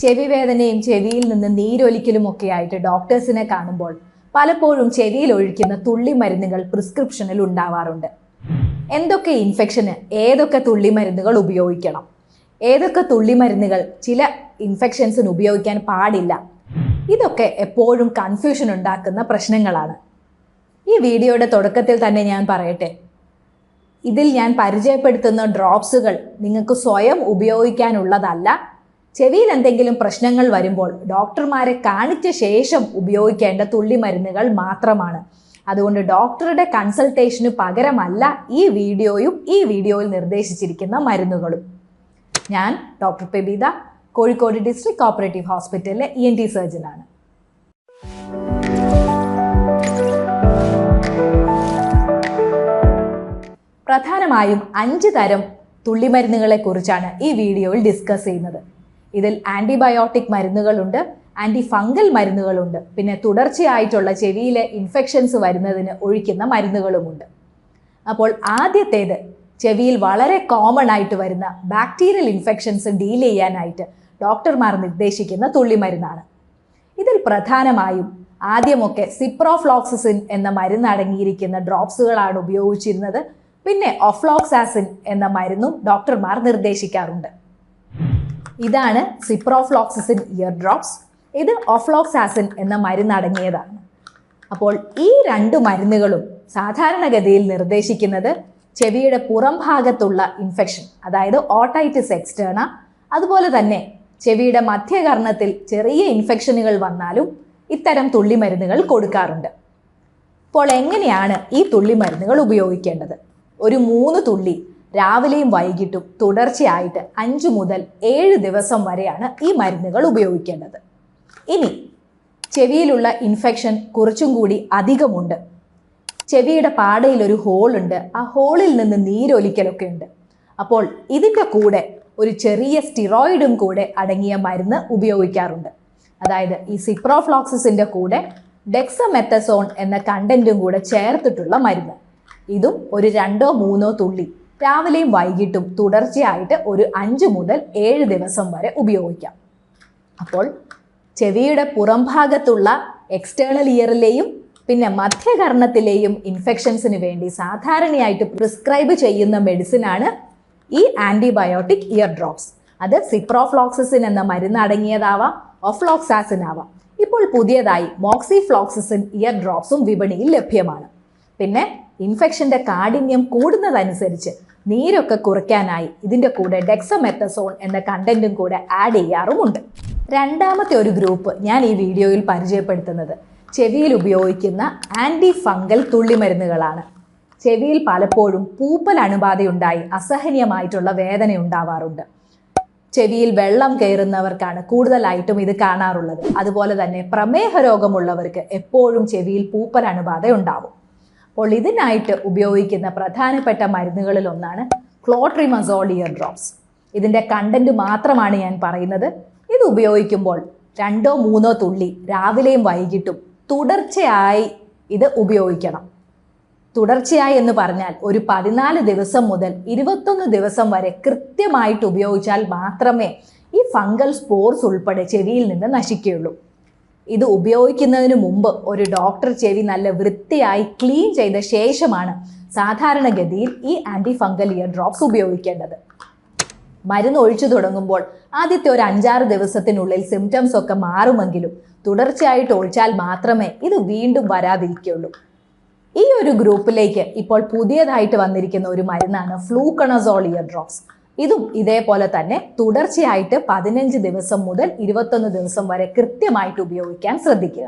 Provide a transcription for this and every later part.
ചെവി വേദനയും ചെവിയിൽ നിന്ന് നീരൊലിക്കലുമൊക്കെ ആയിട്ട് ഡോക്ടേഴ്സിനെ കാണുമ്പോൾ പലപ്പോഴും ചെവിയിൽ ഒഴിക്കുന്ന തുള്ളി മരുന്നുകൾ പ്രിസ്ക്രിപ്ഷനിൽ ഉണ്ടാവാറുണ്ട്. എന്തൊക്കെ ഇൻഫെക്ഷന് ഏതൊക്കെ തുള്ളി മരുന്നുകൾ ഉപയോഗിക്കണം, ഏതൊക്കെ തുള്ളി മരുന്നുകൾ ചില ഇൻഫെക്ഷൻസിന് ഉപയോഗിക്കാൻ പാടില്ല, ഇതൊക്കെ എപ്പോഴും കൺഫ്യൂഷൻ ഉണ്ടാക്കുന്ന പ്രശ്നങ്ങളാണ്. ഈ വീഡിയോയുടെ തുടക്കത്തിൽ തന്നെ ഞാൻ പറയട്ടെ, ഇതിൽ ഞാൻ പരിചയപ്പെടുത്തുന്ന ഡ്രോപ്സുകൾ നിങ്ങൾക്ക് സ്വയം ഉപയോഗിക്കാനുള്ളതല്ല. ചെവിയിൽ എന്തെങ്കിലും പ്രശ്നങ്ങൾ വരുമ്പോൾ ഡോക്ടർമാരെ കാണിച്ച ശേഷം ഉപയോഗിക്കേണ്ട തുള്ളി മരുന്നുകൾ മാത്രമാണ്. അതുകൊണ്ട് ഡോക്ടറുടെ കൺസൾട്ടേഷന് പകരമല്ല ഈ വീഡിയോയും ഈ വീഡിയോയിൽ നിർദ്ദേശിച്ചിരിക്കുന്ന മരുന്നുകളും. ഞാൻ doctor Pebitha, Kozhikode district cooperative ഹോസ്പിറ്റലിലെ ENT സർജനാണ്. പ്രധാനമായും 5 തരം തുള്ളിമരുന്നുകളെ കുറിച്ചാണ് ഈ വീഡിയോയിൽ ഡിസ്കസ് ചെയ്യുന്നത്. ഇതിൽ ആൻറ്റിബയോട്ടിക് മരുന്നുകളുണ്ട്, ആൻറ്റി ഫംഗൽ മരുന്നുകളുണ്ട്, പിന്നെ തുടർച്ചയായിട്ടുള്ള ചെവിയിലെ ഇൻഫെക്ഷൻസ് വരുന്നതിന് ഒഴിക്കുന്ന മരുന്നുകളുമുണ്ട്. അപ്പോൾ ആദ്യത്തേത് ചെവിയിൽ വളരെ കോമൺ ആയിട്ട് വരുന്ന ബാക്ടീരിയൽ ഇൻഫെക്ഷൻസ് ഡീൽ ചെയ്യാനായിട്ട് ഡോക്ടർമാർ നിർദ്ദേശിക്കുന്ന തുള്ളിമരുന്നാണ്. ഇതിൽ പ്രധാനമായും ആദ്യമൊക്കെ സിപ്രോഫ്ലോക്സസിൻ എന്ന മരുന്ന് അടങ്ങിയിരിക്കുന്ന ഡ്രോപ്സുകളാണ് ഉപയോഗിച്ചിരുന്നത്. പിന്നെ ഒഫ്ലോക്സാസിൻ എന്ന മരുന്നും ഡോക്ടർമാർ നിർദ്ദേശിക്കാറുണ്ട്. ഇതാണ് സിപ്രോഫ്ലോക്സസിൻ ഇയർ ഡ്രോപ്സ്, ഇത് ഒഫ്ലോക്സാസിൻ എന്ന മരുന്ന് അടങ്ങിയതാണ്. അപ്പോൾ ഈ 2 മരുന്നുകളും സാധാരണഗതിയിൽ നിർദ്ദേശിക്കുന്നത് ചെവിയുടെ പുറം ഭാഗത്തുള്ള ഇൻഫെക്ഷൻ, അതായത് ഓട്ടൈറ്റിസ് എക്സ്റ്റേണ, അതുപോലെ തന്നെ ചെവിയുടെ മധ്യകർണത്തിൽ ചെറിയ ഇൻഫെക്ഷനുകൾ വന്നാലും ഇത്തരം തുള്ളിമരുന്നുകൾ കൊടുക്കാറുണ്ട്. അപ്പോൾ എങ്ങനെയാണ് ഈ തുള്ളിമരുന്നുകൾ ഉപയോഗിക്കേണ്ടത്? ഒരു 3 തുള്ളി രാവിലെയും വൈകിട്ടും തുടർച്ചയായിട്ട് 5 മുതൽ 7 ദിവസം വരെയാണ് ഈ മരുന്നുകൾ ഉപയോഗിക്കേണ്ടത്. ഇനി ചെവിയിലുള്ള ഇൻഫെക്ഷൻ കുറച്ചും കൂടി അധികമുണ്ട്, ചെവിയുടെ പാടയിൽ ഒരു ഹോളുണ്ട്, ആ ഹോളിൽ നിന്ന് നീരൊലിക്കലൊക്കെ ഉണ്ട്, അപ്പോൾ ഇതിൻ്റെ കൂടെ ഒരു ചെറിയ സ്റ്റിറോയിഡും കൂടെ അടങ്ങിയ മരുന്ന് ഉപയോഗിക്കാറുണ്ട്. അതായത് ഈ സിപ്രോഫ്ലോക്സസിൻ്റെ കൂടെ ഡെക്സമെത്തസോൺ എന്ന കണ്ടന്റും കൂടെ ചേർത്തിട്ടുള്ള മരുന്ന്. ഇതും ഒരു 2-3 തുള്ളി രാവിലെയും വൈകിട്ടും തുടർച്ചയായിട്ട് ഒരു 5 മുതൽ 7 ദിവസം വരെ ഉപയോഗിക്കാം. അപ്പോൾ ചെവിയുടെ പുറം ഭാഗത്തുള്ള എക്സ്റ്റേണൽ ഇയറിലെയും പിന്നെ മധ്യകർണത്തിലെയും ഇൻഫെക്ഷൻസിന് വേണ്ടി സാധാരണയായിട്ട് പ്രിസ്ക്രൈബ് ചെയ്യുന്ന മെഡിസിനാണ് ഈ ആൻറ്റിബയോട്ടിക് ഇയർ ഡ്രോപ്സ്. അത് സിപ്രോഫ്ലോക്സസിൻ എന്ന മരുന്ന് അടങ്ങിയതാവാം, ഒഫ്ലോക്സാസിൻ ആവാം. ഇപ്പോൾ പുതിയതായി മോക്സിഫ്ലോക്സസിൻ ഇയർ ഡ്രോപ്സും വിപണിയിൽ ലഭ്യമാണ്. പിന്നെ ഇൻഫെക്ഷൻ്റെ കാഠിന്യം കൂടുന്നതനുസരിച്ച് നീരൊക്കെ കുറയ്ക്കാനായി ഇതിൻ്റെ കൂടെ ഡെക്സമെത്തസോൺ എന്ന കണ്ടന്റും കൂടെ ആഡ് ചെയ്യാറുമുണ്ട്. രണ്ടാമത്തെ ഒരു ഗ്രൂപ്പ് ഞാൻ ഈ വീഡിയോയിൽ പരിചയപ്പെടുത്തുന്നത് ചെവിയിൽ ഉപയോഗിക്കുന്ന ആൻറ്റി ഫംഗൽ തുള്ളിമരുന്നുകളാണ്. ചെവിയിൽ പലപ്പോഴും പൂപ്പൽ അണുബാധയുണ്ടായി അസഹനീയമായിട്ടുള്ള വേദന ഉണ്ടാവാറുണ്ട്. ചെവിയിൽ വെള്ളം കയറുന്നവർക്കാണ് കൂടുതലായിട്ടും ഇത് കാണാറുള്ളത്. അതുപോലെ തന്നെ പ്രമേഹ രോഗമുള്ളവർക്ക് എപ്പോഴും ചെവിയിൽ പൂപ്പൽ അണുബാധ ഉണ്ടാവും. അപ്പോൾ ഇതിനായിട്ട് ഉപയോഗിക്കുന്ന പ്രധാനപ്പെട്ട മരുന്നുകളിൽ ഒന്നാണ് ക്ലോട്രിമസോൾ ഇയർ ഡ്രോപ്സ്. ഇതിൻ്റെ കണ്ടന്റ് മാത്രമാണ് ഞാൻ പറയുന്നത്. ഇത് ഉപയോഗിക്കുമ്പോൾ 2-3 തുള്ളി രാവിലെയും വൈകിട്ടും തുടർച്ചയായി ഇത് ഉപയോഗിക്കണം. തുടർച്ചയായി എന്ന് പറഞ്ഞാൽ ഒരു 14 ദിവസം മുതൽ 21 ദിവസം വരെ കൃത്യമായിട്ട് ഉപയോഗിച്ചാൽ മാത്രമേ ഈ ഫംഗൽ സ്പോർസ് ഉൾപ്പെടെ ചെവിയിൽ നിന്ന് നശിക്കുകയുള്ളൂ. ഇത് ഉപയോഗിക്കുന്നതിന് മുമ്പ് ഒരു ഡോക്ടർ ചെവി നല്ല വൃത്തിയായി ക്ലീൻ ചെയ്ത ശേഷമാണ് സാധാരണഗതിയിൽ ഈ ആൻറ്റി ഫംഗൽ ഇയർ ഡ്രോപ്സ് ഉപയോഗിക്കേണ്ടത്. മരുന്ന് ഒഴിച്ചു തുടങ്ങുമ്പോൾ ആദ്യത്തെ ഒരു 5-6 ദിവസത്തിനുള്ളിൽ സിംറ്റംസ് ഒക്കെ മാറുമെങ്കിലും തുടർച്ചയായിട്ട് ഒഴിച്ചാൽ മാത്രമേ ഇത് വീണ്ടും വരാതിരിക്കുകയുള്ളൂ. ഈ ഒരു ഗ്രൂപ്പിലേക്ക് ഇപ്പോൾ പുതിയതായിട്ട് വന്നിരിക്കുന്ന ഒരു മരുന്നാണ് ഫ്ലൂക്കണസോൾ ഇയർ ഡ്രോപ്സ്. ഇതും ഇതേപോലെ തന്നെ തുടർച്ചയായിട്ട് 15 ദിവസം മുതൽ 21 ദിവസം വരെ കൃത്യമായിട്ട് ഉപയോഗിക്കാൻ ശ്രദ്ധിക്കുക.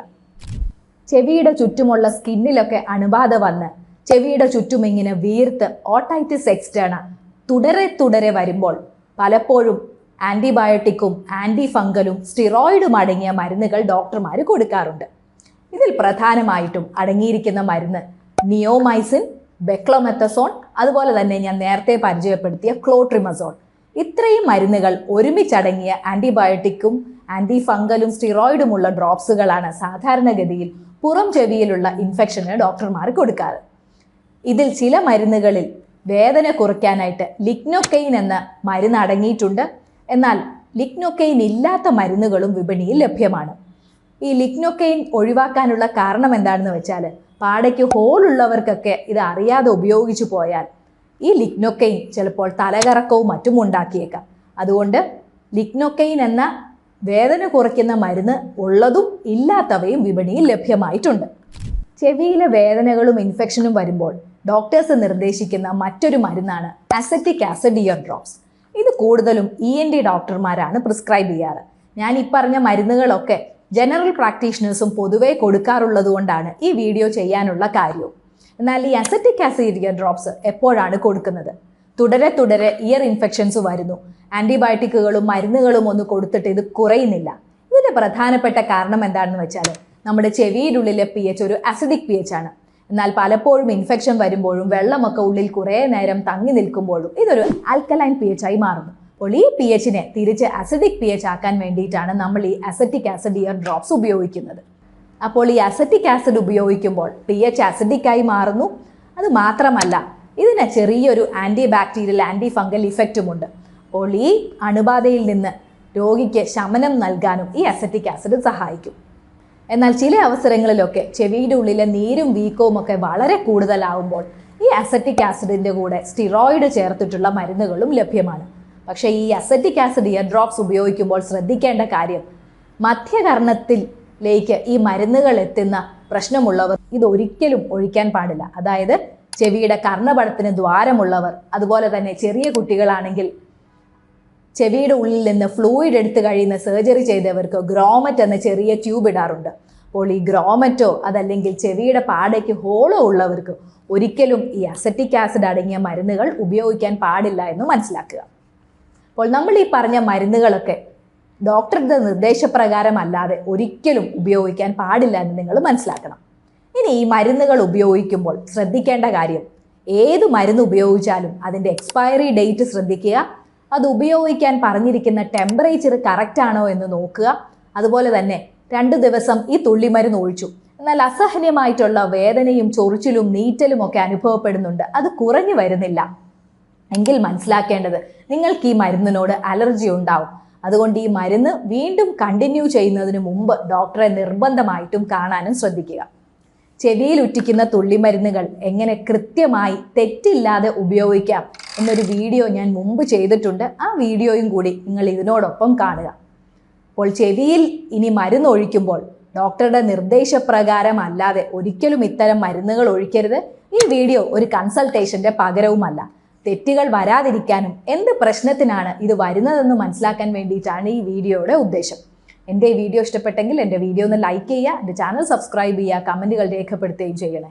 ചെവിയുടെ ചുറ്റുമുള്ള സ്കിന്നിലൊക്കെ അണുബാധ വന്ന് ചെവിയുടെ ചുറ്റും ഇങ്ങനെ വീർത്ത് ഓട്ടൈറ്റിസ് എക്സ്റ്റേണ തുടരെ വരുമ്പോൾ പലപ്പോഴും ആൻറ്റിബയോട്ടിക്കും ആൻറ്റി ഫംഗലും സ്റ്റിറോയിഡും അടങ്ങിയ മരുന്നുകൾ ഡോക്ടർമാർ കൊടുക്കാറുണ്ട്. ഇതിൽ പ്രധാനമായിട്ടും അടങ്ങിയിരിക്കുന്ന മരുന്ന് നിയോമൈസിൻ, ബെക്ലോമെത്തസോൺ, അതുപോലെ തന്നെ ഞാൻ നേരത്തെ പരിചയപ്പെടുത്തിയ ക്ലോട്രിമസോൾ. ഇത്രയും മരുന്നുകൾ ഒരുമിച്ചടങ്ങിയ ആൻറ്റിബയോട്ടിക്കും ആൻറ്റി ഫംഗലും സ്റ്റിറോയിഡുമുള്ള ഡ്രോപ്സുകളാണ് സാധാരണഗതിയിൽ പുറം ചെവിയിലുള്ള ഇൻഫെക്ഷന് ഡോക്ടർമാർ കൊടുക്കാറ്. ഇതിൽ ചില മരുന്നുകളിൽ വേദന കുറയ്ക്കാനായിട്ട് ലിഗ്നോക്കെയിൻ എന്ന മരുന്ന് അടങ്ങിയിട്ടുണ്ട്. എന്നാൽ ലിഗ്നോക്കെയിൻ ഇല്ലാത്ത മരുന്നുകളും വിപണിയിൽ ലഭ്യമാണ്. ഈ ലിഗ്നോക്കെയിൻ ഒഴിവാക്കാനുള്ള കാരണം എന്താണെന്ന് വെച്ചാൽ പാടയ്ക്ക് ഹോളുള്ളവർക്കൊക്കെ ഇത് അറിയാതെ ഉപയോഗിച്ചു പോയാൽ ഈ ലിഗ്നോക്കെയിൻ ചിലപ്പോൾ തലകറക്കവും മറ്റും ഉണ്ടാക്കിയേക്കാം. അതുകൊണ്ട് ലിഗ്നോക്കെയിൻ എന്ന വേദന കുറയ്ക്കുന്ന മരുന്ന് ഉള്ളതും ഇല്ലാത്തവയും വിപണിയിൽ ലഭ്യമായിട്ടുണ്ട്. ചെവിയിലെ വേദനകളും ഇൻഫെക്ഷനും വരുമ്പോൾ ഡോക്ടേഴ്സ് നിർദ്ദേശിക്കുന്ന മറ്റൊരു മരുന്നാണ് അസറ്റിക് ആസിഡ് ഇയർ ഡ്രോപ്സ്. ഇത് കൂടുതലും ENT ഡോക്ടർമാരാണ് പ്രിസ്ക്രൈബ് ചെയ്യാറ്. ഞാൻ ഈ പറഞ്ഞ മരുന്നുകളൊക്കെ ജനറൽ പ്രാക്ടീഷണേഴ്സും പൊതുവെ കൊടുക്കാറുള്ളത് കൊണ്ടാണ് ഈ വീഡിയോ ചെയ്യാനുള്ള കാര്യവും. എന്നാൽ ഈ അസറ്റിക് ആസിഡ് ഇയർ ഡ്രോപ്സ് എപ്പോഴാണ് കൊടുക്കുന്നത്? തുടരെ ഇയർ ഇൻഫെക്ഷൻസ് വരുന്നു, ആൻറ്റിബയോട്ടിക്കുകളും മരുന്നുകളും ഒന്നും കൊടുത്തിട്ട് ഇത് കുറയുന്നില്ല. ഇതിൻ്റെ പ്രധാനപ്പെട്ട കാരണം എന്താണെന്ന് വെച്ചാൽ നമ്മുടെ ചെവിയിലുള്ളിലെ pH ഒരു അസിഡിക് pH ആണ്. എന്നാൽ പലപ്പോഴും ഇൻഫെക്ഷൻ വരുമ്പോഴും വെള്ളമൊക്കെ ഉള്ളിൽ കുറേ നേരം തങ്ങി നിൽക്കുമ്പോഴും ഇതൊരു ആൽക്കലൈൻ pH ആയി മാറുന്നു. അപ്പോൾ ഈ pHനെ തിരിച്ച് അസിഡിക് pH ആക്കാൻ വേണ്ടിയിട്ടാണ് നമ്മൾ ഈ അസറ്റിക് ആസിഡ് ഇയർ ഡ്രോപ്സ് ഉപയോഗിക്കുന്നത്. അപ്പോൾ ഈ അസറ്റിക് ആസിഡ് ഉപയോഗിക്കുമ്പോൾ pH അസിഡിക് ആയി മാറുന്നു. അത് മാത്രമല്ല, ഇതിന് ചെറിയൊരു ആൻറ്റി ബാക്ടീരിയൽ ആൻറ്റി ഫംഗൽ ഇഫക്റ്റുമുണ്ട്. അപ്പോൾ ഈ അണുബാധയിൽ നിന്ന് രോഗിക്ക് ശമനം നൽകാനും ഈ അസറ്റിക് ആസിഡ് സഹായിക്കും. എന്നാൽ ചില അവസരങ്ങളിലൊക്കെ ചെവിയുടെ ഉള്ളിലെ നീരും വീക്കവും ഒക്കെ വളരെ കൂടുതലാവുമ്പോൾ ഈ അസറ്റിക് ആസിഡിൻ്റെ കൂടെ സ്റ്റിറോയിഡ് ചേർത്തിട്ടുള്ള മരുന്നുകളും ലഭ്യമാണ്. പക്ഷേ ഈ അസറ്റിക് ആസിഡ് ഇയർ ഡ്രോപ്സ് ഉപയോഗിക്കുമ്പോൾ ശ്രദ്ധിക്കേണ്ട കാര്യം, മധ്യകർണത്തിലേക്ക് ഈ മരുന്നുകൾ എത്തുന്ന പ്രശ്നമുള്ളവർ ഇതൊരിക്കലും ഒഴിക്കാൻ പാടില്ല. അതായത് ചെവിയുടെ കർണപടത്തിന് ദ്വാരമുള്ളവർ, അതുപോലെ തന്നെ ചെറിയ കുട്ടികളാണെങ്കിൽ ചെവിയുടെ ഉള്ളിൽ നിന്ന് ഫ്ലൂയിഡ് എടുത്ത് കഴിയുന്ന സർജറി ചെയ്തവർക്ക് ഗ്രോമറ്റ് എന്ന ചെറിയ ട്യൂബ് ഇടാറുണ്ട്. അപ്പോൾ ഈ ഗ്രോമറ്റോ അതല്ലെങ്കിൽ ചെവിയുടെ പാടയ്ക്ക് ഹോളോ ഉള്ളവർക്ക് ഒരിക്കലും ഈ അസറ്റിക് ആസിഡ് അടങ്ങിയ മരുന്നുകൾ ഉപയോഗിക്കാൻ പാടില്ല എന്ന് മനസ്സിലാക്കുക. അപ്പോൾ നമ്മൾ ഈ പറഞ്ഞ മരുന്നുകളൊക്കെ ഡോക്ടറുടെ നിർദ്ദേശപ്രകാരം അല്ലാതെ ഒരിക്കലും ഉപയോഗിക്കാൻ പാടില്ല എന്ന് നിങ്ങൾ മനസ്സിലാക്കണം. ഇനി ഈ മരുന്നുകൾ ഉപയോഗിക്കുമ്പോൾ ശ്രദ്ധിക്കേണ്ട കാര്യം, ഏത് മരുന്ന് ഉപയോഗിച്ചാലും അതിൻ്റെ എക്സ്പയറി ഡേറ്റ് ശ്രദ്ധിക്കുക. അത് ഉപയോഗിക്കാൻ പറഞ്ഞിരിക്കുന്ന ടെമ്പറേച്ചർ കറക്റ്റ് ആണോ എന്ന് നോക്കുക. അതുപോലെ തന്നെ 2 ദിവസം ഈ തുള്ളിമരുന്ന് ഒഴിച്ചു, എന്നാൽ അസഹനീയമായിട്ടുള്ള വേദനയും ചൊറിച്ചിലും നീറ്റലും ഒക്കെ അനുഭവപ്പെടുന്നുണ്ട്, അത് കുറഞ്ഞു വരുന്നില്ല എങ്കിൽ മനസ്സിലാക്കേണ്ടത് നിങ്ങൾക്ക് ഈ മരുന്നിനോട് അലർജി ഉണ്ടാവും. അതുകൊണ്ട് ഈ മരുന്ന് വീണ്ടും കണ്ടിന്യൂ ചെയ്യുന്നതിന് മുമ്പ് ഡോക്ടറെ നിർബന്ധമായിട്ടും കാണാനും ശ്രദ്ധിക്കുക. ചെവിയിൽ ഉറ്റിക്കുന്ന തുള്ളിമരുന്നുകൾ എങ്ങനെ കൃത്യമായി തെറ്റില്ലാതെ ഉപയോഗിക്കാം എന്നൊരു വീഡിയോ ഞാൻ മുമ്പ് ചെയ്തിട്ടുണ്ട്. ആ വീഡിയോയും കൂടി നിങ്ങൾ ഇതിനോടൊപ്പം കാണുക. അപ്പോൾ ചെവിയിൽ ഇനി മരുന്ന് ഒഴിക്കുമ്പോൾ ഡോക്ടറുടെ നിർദ്ദേശപ്രകാരം അല്ലാതെ ഒരിക്കലും ഇത്തരം മരുന്നുകൾ ഒഴിക്കരുത്. ഈ വീഡിയോ ഒരു കൺസൾട്ടേഷൻ്റെ പകരവുമല്ല. തെറ്റുകൾ വരാതിരിക്കാനും എന്ത് പ്രശ്നത്തിനാണ് ഇത് വരുന്നതെന്ന് മനസ്സിലാക്കാൻ വേണ്ടിയിട്ടാണ് ഈ വീഡിയോയുടെ ഉദ്ദേശം. എൻ്റെ ഈ വീഡിയോ ഇഷ്ടപ്പെട്ടെങ്കിൽ എൻ്റെ വീഡിയോ ഒന്ന് ലൈക്ക് ചെയ്യുക, എൻ്റെ ചാനൽ സബ്സ്ക്രൈബ് ചെയ്യുക, കമൻറ്റുകൾ രേഖപ്പെടുത്തുകയും ചെയ്യണേ.